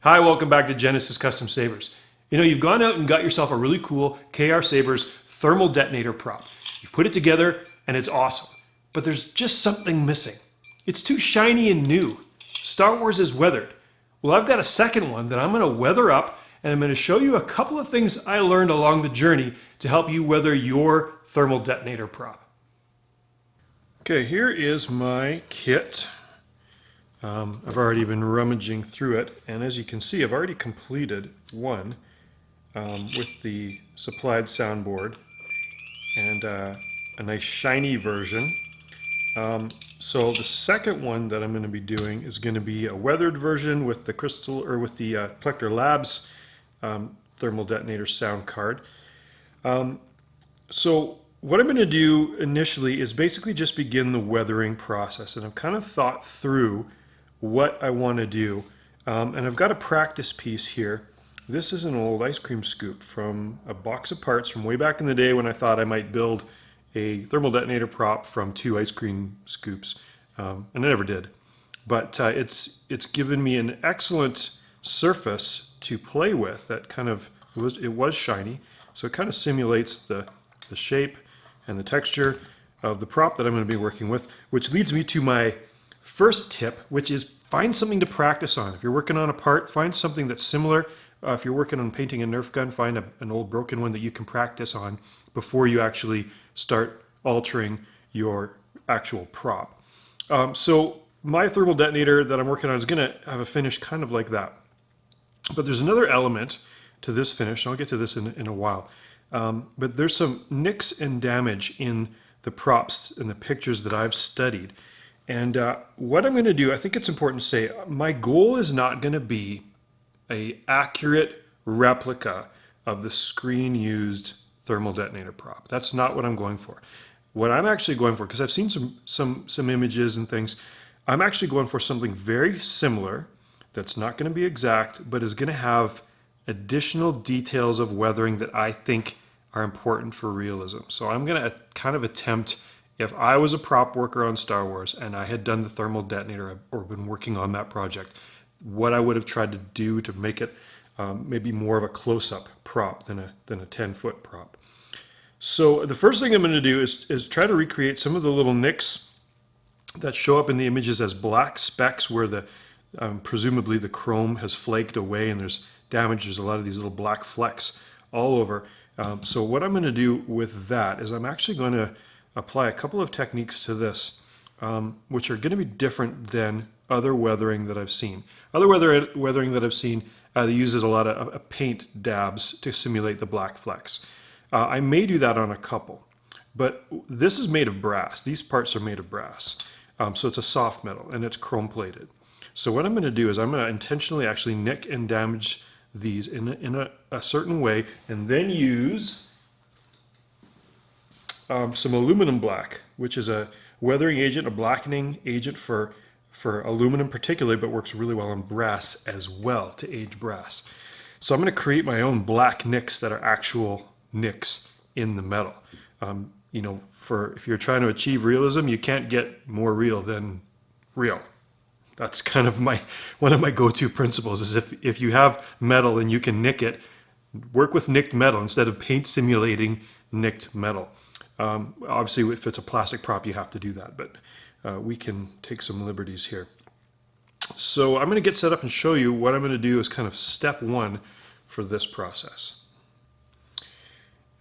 Hi, welcome back to Genesis Custom Sabers. You know, you've gone out and got yourself a really cool KR Sabers Thermal Detonator prop. You've put it together and it's awesome, but there's just something missing. It's too shiny and new. Star Wars is weathered. Well, I've got a second one that I'm going to weather up, and I'm going to show you a couple of things I learned along the journey to help you weather your thermal detonator prop. Okay, here is my kit. I've already been rummaging through it, and as you can see, I've already completed one with the supplied soundboard and a nice shiny version. So the second one that I'm going to be doing is going to be a weathered version with the crystal or with the Collector Labs thermal detonator sound card. So what I'm going to do initially is basically just begin the weathering process, and I've kind of thought through what I want to do, and I've got a practice piece here. This is an old ice cream scoop from a box of parts from way back in the day when I thought I might build a thermal detonator prop from 2 ice cream scoops, and I never did. But it's given me an excellent surface to play with. That kind of was shiny, so it kind of simulates the shape and the texture of the prop that I'm going to be working with, which leads me to my first tip, which is find something to practice on. If you're working on a part, find something that's similar. If you're working on painting a Nerf gun, find an old broken one that you can practice on before you actually start altering your actual prop. So my thermal detonator that I'm working on is going to have a finish kind of like that. But there's another element to this finish, and I'll get to this in a while. But there's some nicks and damage in the props and the pictures that I've studied. And what I'm going to do, I think it's important to say, my goal is not going to be an accurate replica of the screen-used thermal detonator prop. That's not what I'm going for. What I'm actually going for, because I've seen some images and things, I'm actually going for something very similar that's not going to be exact, but is going to have additional details of weathering that I think are important for realism. So I'm going to kind of attempt, if I was a prop worker on Star Wars and I had done the thermal detonator or been working on that project, what I would have tried to do to make it maybe more of a close-up prop than a 10-foot prop. So the first thing I'm going to do is try to recreate some of the little nicks that show up in the images as black specks where the presumably the chrome has flaked away and there's damage. There's a lot of these little black flecks all over. So what I'm going to do with that is I'm actually going to apply a couple of techniques to this, which are going to be different than other weathering that I've seen. Other weathering that I've seen uses a lot of paint dabs to simulate the black flecks. I may do that on a couple, but this is made of brass. These parts are made of brass, so it's a soft metal and it's chrome plated. So what I'm going to do is I'm going to intentionally actually nick and damage these in a certain way, and then use some aluminum black, which is a weathering agent, a blackening agent for aluminum particularly, but works really well on brass as well, to age brass. So I'm going to create my own black nicks that are actual nicks in the metal. You know, if you're trying to achieve realism, you can't get more real than real. That's kind of one of my go-to principles is if you have metal and you can nick it, work with nicked metal instead of paint simulating nicked metal. Obviously, if it's a plastic prop, you have to do that, but we can take some liberties here. So I'm going to get set up and show you what I'm going to do as kind of step one for this process.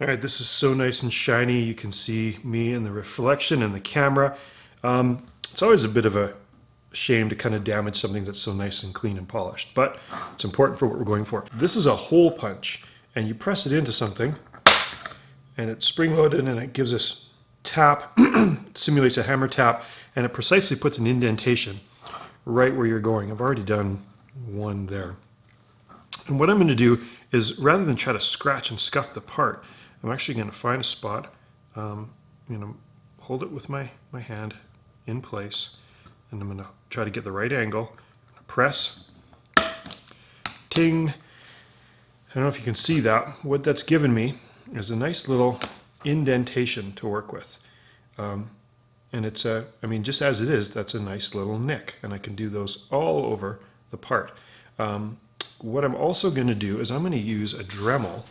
All right, this is so nice and shiny. You can see me in the reflection in the camera. It's always a bit of a shame to kind of damage something that's so nice and clean and polished, but it's important for what we're going for. This is a hole punch, and you press it into something, and it's spring-loaded, and it gives us tap, it simulates a hammer tap, and it precisely puts an indentation right where you're going. I've already done one there. And what I'm going to do is, rather than try to scratch and scuff the part, I'm actually going to find a spot, hold it with my hand in place, and I'm going to try to get the right angle, press, ting. I don't know if you can see that. What that's given me is a nice little indentation to work with. And it's just as it is, that's a nice little nick, and I can do those all over the part. what I'm also going to do is I'm going to use a Dremel,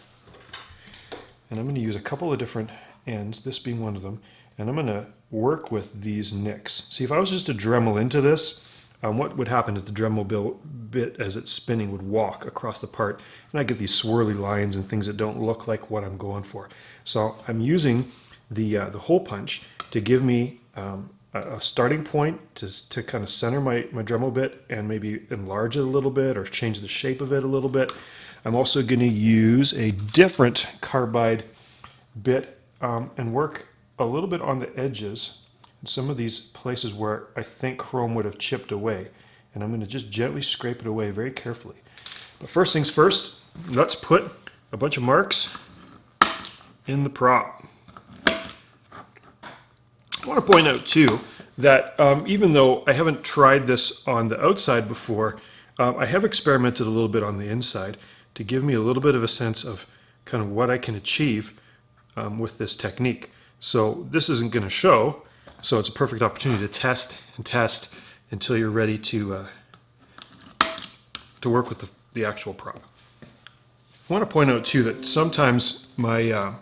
and I'm going to use a couple of different ends, this being one of them, and I'm going to work with these nicks. See, if I was just to Dremel into this, what would happen is the Dremel bit, as it's spinning, would walk across the part, and I get these swirly lines and things that don't look like what I'm going for. So I'm using the hole punch to give me a starting point to kind of center my Dremel bit and maybe enlarge it a little bit or change the shape of it a little bit. I'm also going to use a different carbide bit and work a little bit on the edges in some of these places where I think chrome would have chipped away. And I'm going to just gently scrape it away very carefully. But first things first, let's put a bunch of marks in the prop. I want to point out too that even though I haven't tried this on the outside before, I have experimented a little bit on the inside to give me a little bit of a sense of kind of what I can achieve with this technique. So this isn't going to show, so it's a perfect opportunity to test and test until you're ready to work with the actual prop. I want to point out too that sometimes my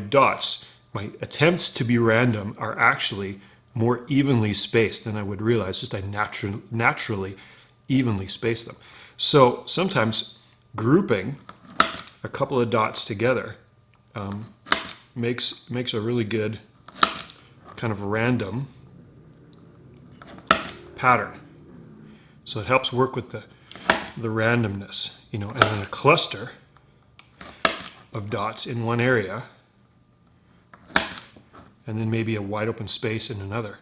dots, my attempts to be random, are actually more evenly spaced than I would realize, just I naturally evenly space them. So sometimes grouping a couple of dots together makes a really good kind of random pattern. So it helps work with the randomness, you know, and then a cluster of dots in one area, and then maybe a wide open space in another.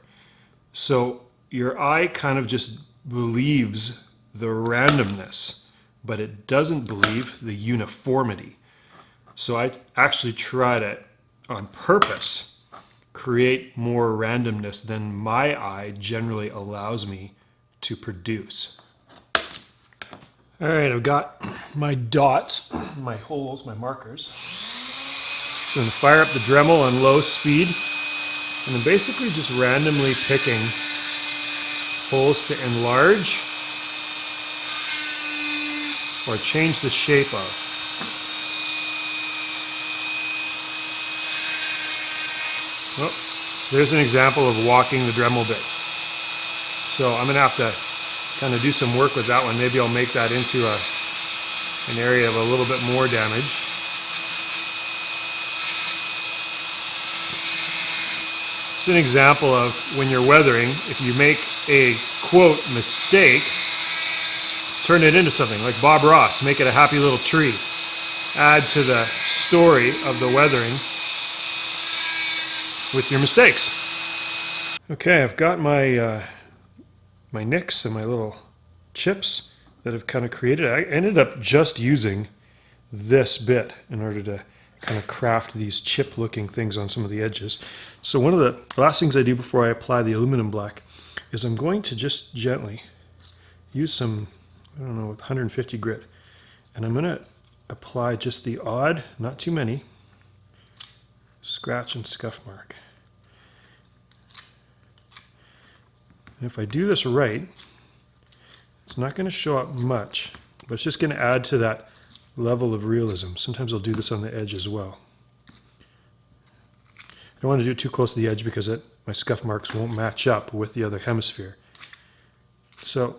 So your eye kind of just believes the randomness, but it doesn't believe the uniformity. So I actually try to, on purpose, create more randomness than my eye generally allows me to produce. All right, I've got my dots, my holes, my markers. So I'm going to fire up the Dremel on low speed, and I'm basically just randomly picking holes to enlarge or change the shape of. Oh, so there's an example of walking the Dremel bit. So I'm going to have to kind of do some work with that one. Maybe I'll make that into an area of a little bit more damage. It's an example of when you're weathering, if you make a, quote, mistake, turn it into something like Bob Ross, make it a happy little tree. Add to the story of the weathering with your mistakes. Okay, I've got my my nicks and my little chips that I've kind of created. I ended up just using this bit in order to kind of craft these chip looking things on some of the edges. So one of the last things I do before I apply the aluminum black is I'm going to just gently use some, I don't know, 150 grit, and I'm going to apply just the odd, not too many, scratch and scuff mark. And if I do this right, it's not going to show up much, but it's just going to add to that level of realism. Sometimes I'll do this on the edge as well. I don't want to do it too close to the edge because my scuff marks won't match up with the other hemisphere. So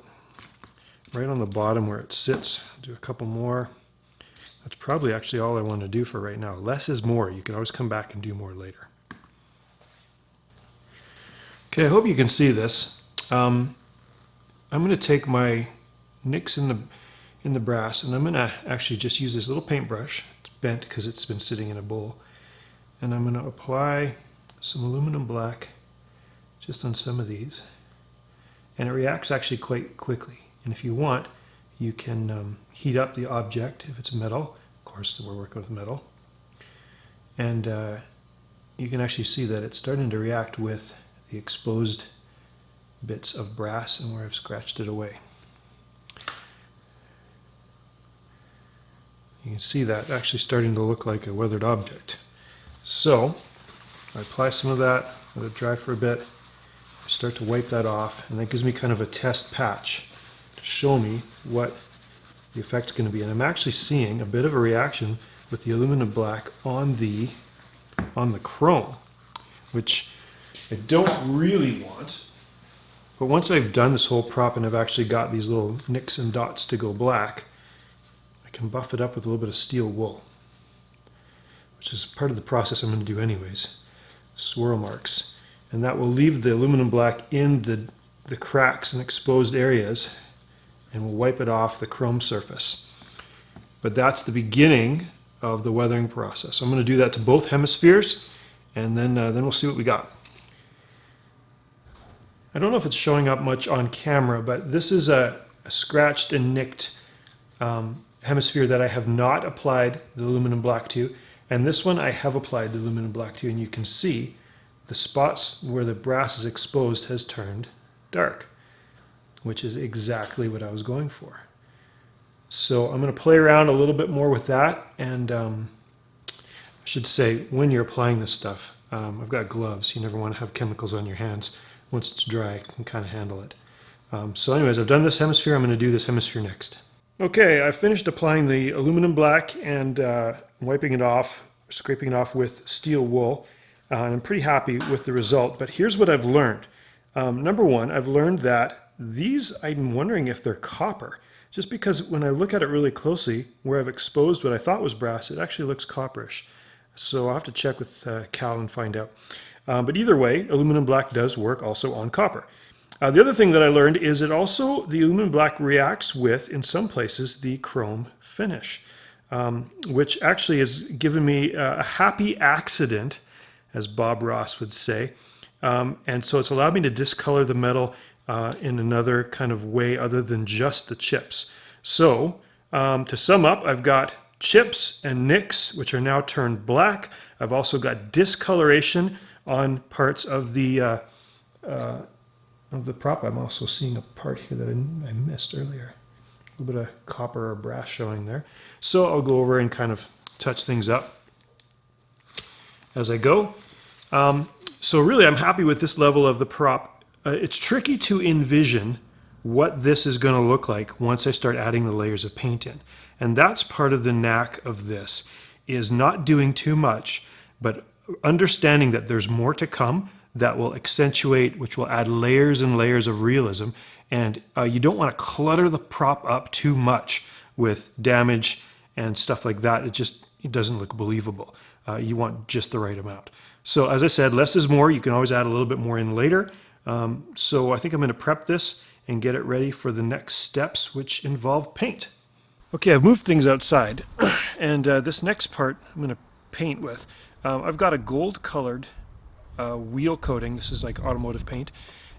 right on the bottom where it sits, I'll do a couple more. That's probably actually all I want to do for right now. Less is more. You can always come back and do more later. Okay, I hope you can see this. I'm going to take my nicks in the brass, and I'm going to actually just use this little paintbrush. It's bent because it's been sitting in a bowl. And I'm going to apply some aluminum black just on some of these. And it reacts actually quite quickly. And if you want, you can heat up the object if it's metal. Of course, we're working with metal. And you can actually see that it's starting to react with the exposed bits of brass and where I've scratched it away. You can see that actually starting to look like a weathered object. So I apply some of that, let it dry for a bit, start to wipe that off, and that gives me kind of a test patch to show me what the effect's going to be. And I'm actually seeing a bit of a reaction with the aluminum black on the chrome, which I don't really want. But once I've done this whole prop and I've actually got these little nicks and dots to go black, I can buff it up with a little bit of steel wool, which is part of the process I'm going to do anyways. Swirl marks. And that will leave the aluminum black in the cracks and exposed areas, and we'll wipe it off the chrome surface. But that's the beginning of the weathering process. I'm going to do that to both hemispheres, and then we'll see what we got. I don't know if it's showing up much on camera, but this is a scratched and nicked hemisphere that I have not applied the aluminum black to, and this one I have applied the aluminum black to, and you can see the spots where the brass is exposed has turned dark, which is exactly what I was going for. So I'm going to play around a little bit more with that, and I should say, when you're applying this stuff, I've got gloves. You never want to have chemicals on your hands. Once it's dry, you can kind of handle it. So anyways, I've done this hemisphere. I'm going to do this hemisphere next. Okay, I finished applying the aluminum black and wiping it off, scraping it off with steel wool. And I'm pretty happy with the result. But here's what I've learned. Number one, I've learned that these, I'm wondering if they're copper. Just because when I look at it really closely, where I've exposed what I thought was brass, it actually looks copperish. So I'll have to check with Cal and find out. But either way, aluminum black does work also on copper. The other thing that I learned is the aluminum black reacts with, in some places, the chrome finish, which actually has given me a happy accident, as Bob Ross would say. And so it's allowed me to discolor the metal in another kind of way other than just the chips. So to sum up, I've got chips and nicks, which are now turned black. I've also got discoloration on parts of the prop. I'm also seeing a part here that I missed earlier. A little bit of copper or brass showing there. So I'll go over and kind of touch things up as I go. So really I'm happy with this level of the prop. It's tricky to envision what this is going to look like once I start adding the layers of paint in. And that's part of the knack of this, is not doing too much, but understanding that there's more to come that will accentuate, which will add layers and layers of realism. And you don't want to clutter the prop up too much with damage and stuff like that. It doesn't look believable. You want just the right amount. So as I said, less is more. You can always add a little bit more in later. So I think I'm going to prep this and get it ready for the next steps, which involve paint. Okay, I've moved things outside, and this next part I'm going to paint with. I've got a gold-colored wheel coating. This is like automotive paint,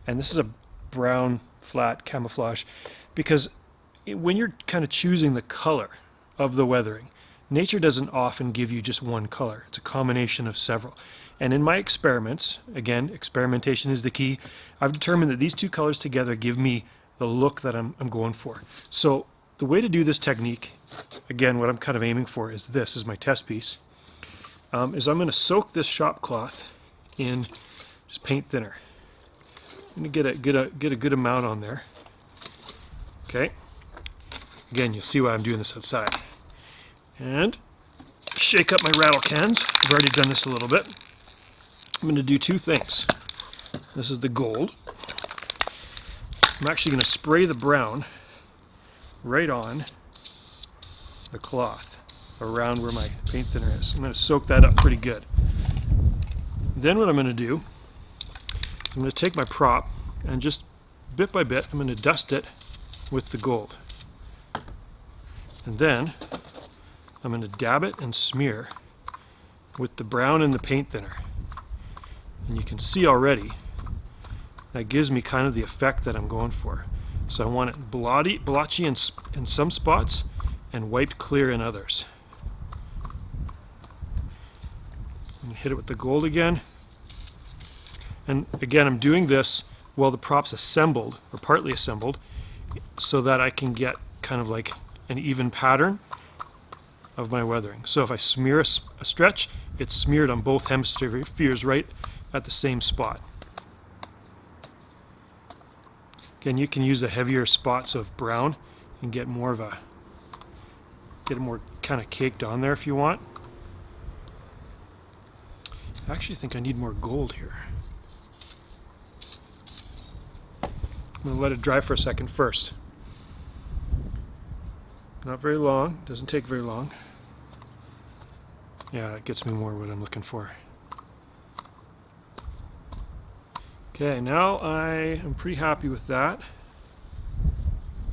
and this is a brown flat camouflage, because when you're kind of choosing the color of the weathering, nature doesn't often give you just one color. It's a combination of several. And in my experiments, again, experimentation is the key, I've determined that these two colors together give me the look that I'm going for. So the way to do this technique, again, what I'm kind of aiming for is this, is my test piece, is I'm going to soak this shop cloth in just paint thinner. I'm going to get a good amount on there. Okay. Again, you'll see why I'm doing this outside. And shake up my rattle cans. I've already done this a little bit. I'm going to do two things. This is the gold. I'm actually going to spray the brown right on the cloth around where my paint thinner is. I'm going to soak that up pretty good. Then what I'm going to do, I'm going to take my prop and just bit by bit, I'm going to dust it with the gold. And then I'm going to dab it and smear with the brown and the paint thinner. And you can see already that gives me kind of the effect that I'm going for. So I want it blotchy in some spots and wiped clear in others. And hit it with the gold again. And again, I'm doing this while the prop's assembled, or partly assembled, so that I can get kind of like an even pattern of my weathering. So if I smear a stretch, it's smeared on both hemispheres right at the same spot. Again, you can use the heavier spots of brown and get more of a get it more kind of caked on there if you want. I actually think I need more gold here. I'm going to let it dry for a second first. Not very long, doesn't take very long. Yeah, it gets me more what I'm looking for. Okay, now I am pretty happy with that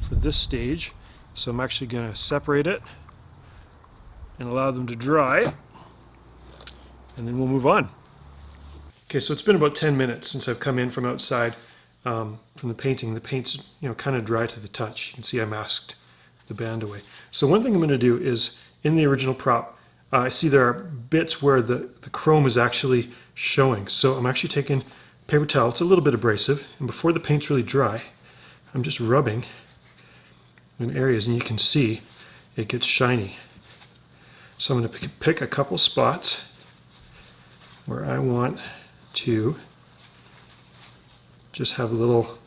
for this stage. So I'm actually going to separate it and allow them to dry, and then we'll move on. Okay, so it's been about 10 minutes since I've come in from outside from the painting. The paint's kind of dry to the touch. You can see I masked the band away. So one thing I'm going to do is, in the original prop, I see there are bits where the chrome is actually showing. So I'm actually taking paper towel. It's a little bit abrasive, and before the paint's really dry, I'm just rubbing in areas, and you can see it gets shiny. So I'm going to pick a couple spots where I want to just have little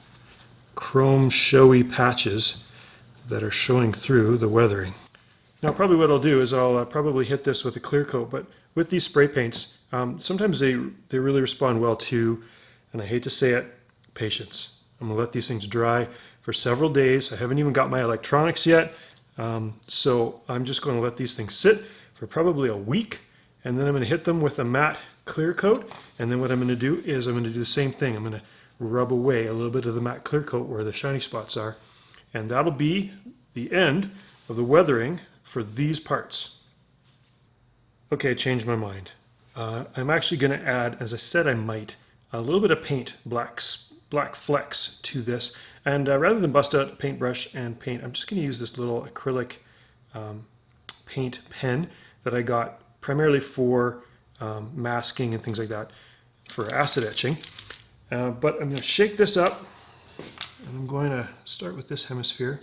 chrome showy patches that are showing through the weathering. Now probably what I'll do is I'll probably hit this with a clear coat, but with these spray paints, sometimes they really respond well to, and I hate to say it, patience. I'm going to let these things dry for several days. I haven't even got my electronics yet, so I'm just going to let these things sit for probably a week, and then I'm going to hit them with a matte clear coat, and then what I'm going to do is I'm going to do the same thing. I'm going to rub away a little bit of the matte clear coat where the shiny spots are, and that'll be the end of the weathering for these parts. Okay, I changed my mind. I'm actually going to add, as I said I might, a little bit of paint, black flecks to this, and rather than bust out a paintbrush and paint, I'm just going to use this little acrylic paint pen that I got primarily for masking and things like that, for acid etching. But I'm going to shake this up, and I'm going to start with this hemisphere.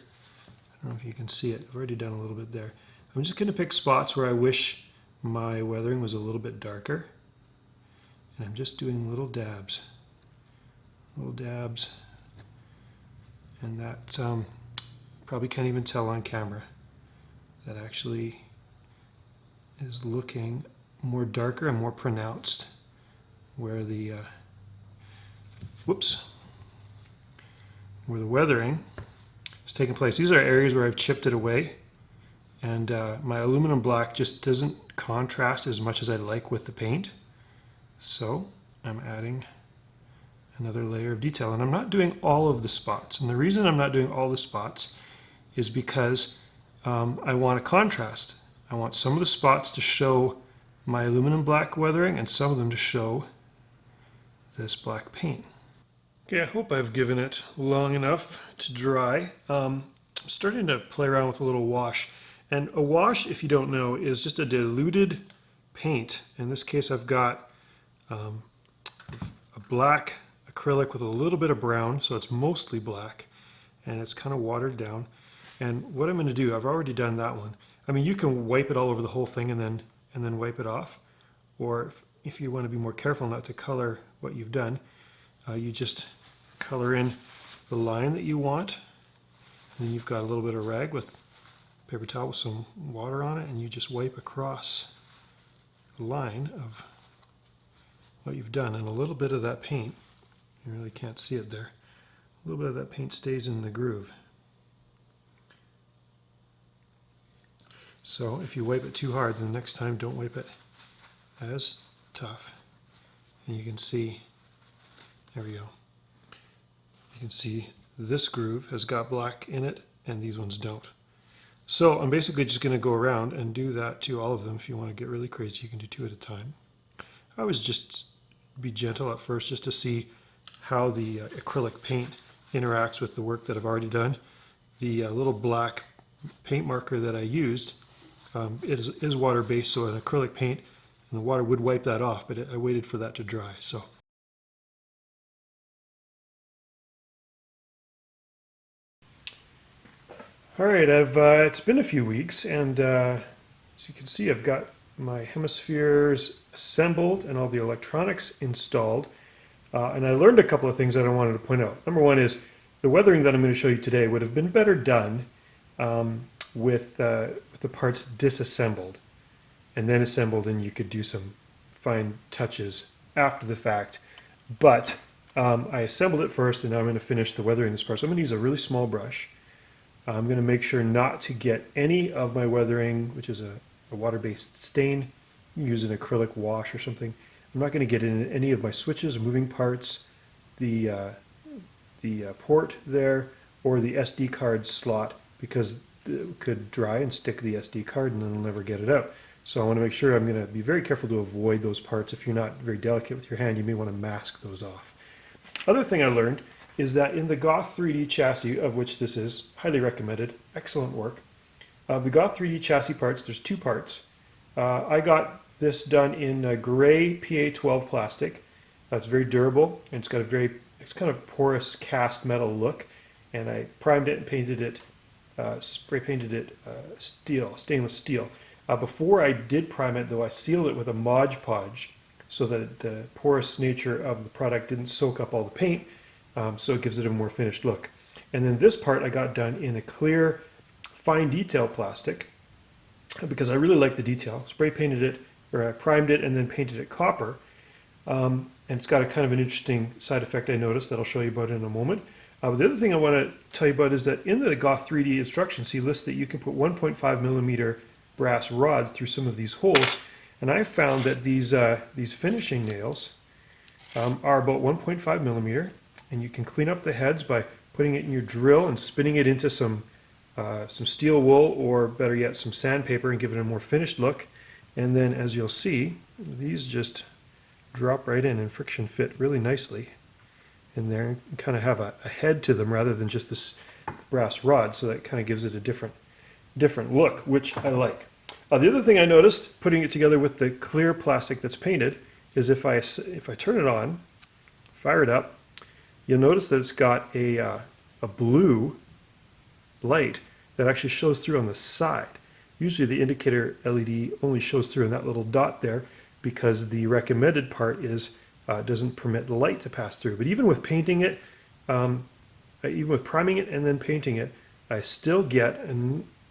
I don't know if you can see it. I've already done a little bit there. I'm just going to pick spots where I wish my weathering was a little bit darker, and I'm just doing little dabs, and that probably can't even tell on camera. That actually is looking more darker and more pronounced where the where the weathering is taking place. These are areas where I've chipped it away, and my aluminum black just doesn't contrast as much as I'd like with the paint. So I'm adding another layer of detail, and I'm not doing all of the spots. And the reason I'm not doing all the spots is because I want a contrast. I want some of the spots to show my aluminum black weathering and some of them to show this black paint. Okay, I hope I've given it long enough to dry. I'm starting to play around with a little wash. And a wash, if you don't know, is just a diluted paint. In this case, I've got a black acrylic with a little bit of brown, so it's mostly black, and it's kind of watered down. And what I'm going to do, I've already done that one. I mean, you can wipe it all over the whole thing and then wipe it off. Or if you want to be more careful not to color what you've done, you just color in the line that you want. And then you've got a little bit of rag with paper towel with some water on it, and you just wipe across the line of what you've done. And a little bit of that paint, you really can't see it there, a little bit of that paint stays in the groove. So if you wipe it too hard, then the next time don't wipe it as tough. And you can see, there we go. You can see this groove has got black in it and these ones don't. So I'm basically just going to go around and do that to all of them. If you want to get really crazy, you can do 2 at a time. I always just be gentle at first just to see how the acrylic paint interacts with the work that I've already done. The little black paint marker that I used is water-based, so an acrylic paint and the water would wipe that off, but I waited for that to dry. So. All right, it's been a few weeks, and as you can see, I've got my hemispheres assembled and all the electronics installed. And I learned a couple of things that I wanted to point out. Number one is the weathering that I'm going to show you today would have been better done with the parts disassembled and then assembled, and you could do some fine touches after the fact. But I assembled it first, and now I'm going to finish the weathering this part. So I'm going to use a really small brush. I'm going to make sure not to get any of my weathering, which is a water-based stain. Use an acrylic wash or something. I'm not going to get in any of my switches, moving parts, the port there, or the SD card slot, because it could dry and stick the SD card and then I'll never get it out. So I want to make sure I'm going to be very careful to avoid those parts. If you're not very delicate with your hand, you may want to mask those off. Other thing I learned is that in the Goth 3D chassis, of which this is highly recommended, excellent work. The Goth 3D chassis parts, there's two parts. I got this done in gray PA12 plastic. That's very durable, and it's got it's kind of porous cast metal look. And I primed it and painted it, spray painted it stainless steel. Before I did prime it, though, I sealed it with a Mod Podge so that the porous nature of the product didn't soak up all the paint, so it gives it a more finished look. And then this part I got done in a clear, fine detail plastic because I really like the detail. Spray painted it, or I primed it and then painted it copper. And it's got a kind of an interesting side effect I noticed that I'll show you about in a moment. The other thing I want to tell you about is that in the Goth 3D instructions, he lists that you can put 1.5 millimeter brass rods through some of these holes, and I found that these finishing nails are about 1.5 millimeter, and you can clean up the heads by putting it in your drill and spinning it into some steel wool, or better yet, some sandpaper, and give it a more finished look. And then, as you'll see, these just drop right in and friction fit really nicely in there, and kind of have a head to them rather than just this brass rod, so that kind of gives it a different look, which I like. The other thing I noticed putting it together with the clear plastic that's painted is if I turn it on, fire it up, you'll notice that it's got a blue light that actually shows through on the side. Usually the indicator LED only shows through in that little dot there, because the recommended part is doesn't permit the light to pass through. But even with painting it, even with priming it and then painting it, I still get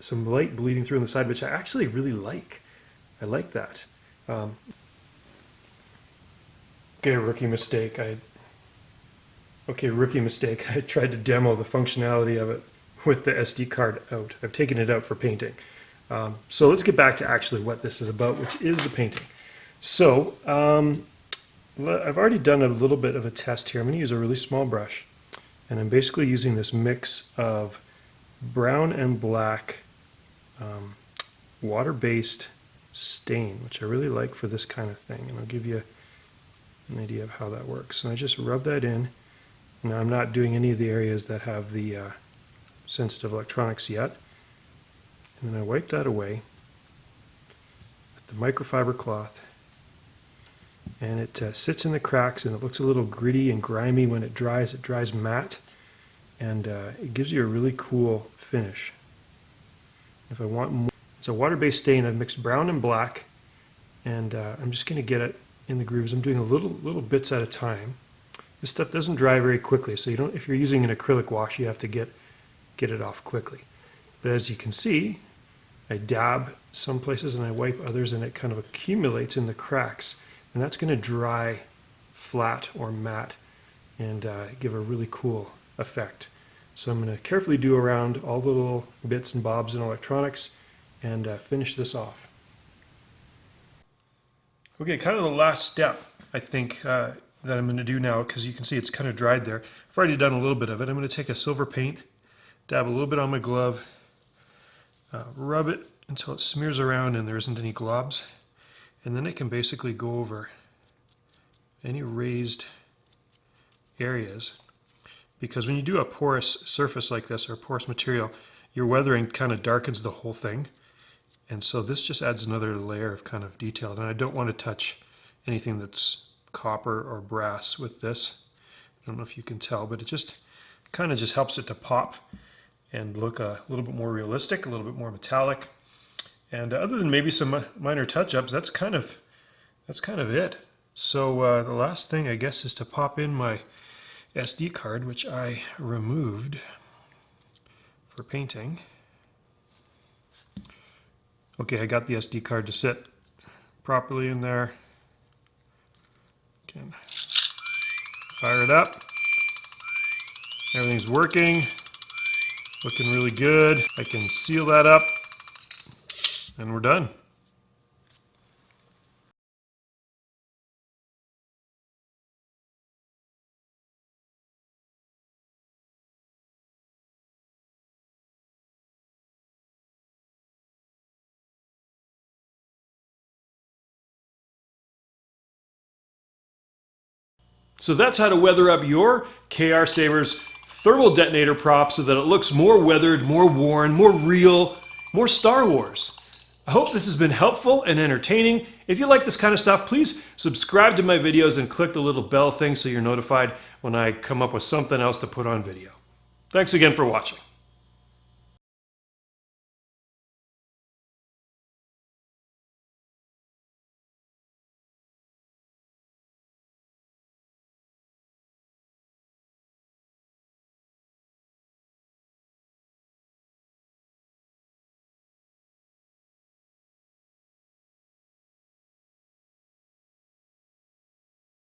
some light bleeding through on the side, which I actually really like. I like that. Rookie mistake. I tried to demo the functionality of it with the SD card out. I've taken it out for painting. So let's get back to actually what this is about, which is the painting. So I've already done a little bit of a test here. I'm going to use a really small brush, and I'm basically using this mix of brown and black water-based stain, which I really like for this kind of thing, and I'll give you an idea of how that works. And I just rub that in. Now I'm not doing any of the areas that have the sensitive electronics yet, and then I wipe that away with the microfiber cloth. And it sits in the cracks, and it looks a little gritty and grimy when it dries. It dries matte, and it gives you a really cool finish. If I want more, it's a water-based stain. I've mixed brown and black, and I'm just going to get it in the grooves. I'm doing little bits at a time. This stuff doesn't dry very quickly, so you don't. If you're using an acrylic wash, you have to get it off quickly. But as you can see, I dab some places and I wipe others, and it kind of accumulates in the cracks. And that's going to dry flat or matte and give a really cool effect. So I'm going to carefully do around all the little bits and bobs and electronics and finish this off. Okay, kind of the last step, I think, that I'm going to do now, because you can see it's kind of dried there. I've already done a little bit of it. I'm going to take a silver paint, dab a little bit on my glove, rub it until it smears around and there isn't any globs. And then I can basically go over any raised areas, because when you do a porous surface like this, or a porous material, your weathering kind of darkens the whole thing. And so this just adds another layer of kind of detail. And I don't want to touch anything that's copper or brass with this. I don't know if you can tell, but it just kind of just helps it to pop and look a little bit more realistic, a little bit more metallic. And other than maybe some minor touch-ups, that's kind of it. So the last thing, I guess, is to pop in my SD card, which I removed for painting. Okay, I got the SD card to sit properly in there. Can fire it up. Everything's working, looking really good. I can seal that up, and we're done. So that's how to weather up your KR Sabers Thermal Detonator prop so that it looks more weathered, more worn, more real, more Star Wars. I hope this has been helpful and entertaining. If you like this kind of stuff, please subscribe to my videos and click the little bell thing so you're notified when I come up with something else to put on video. Thanks again for watching.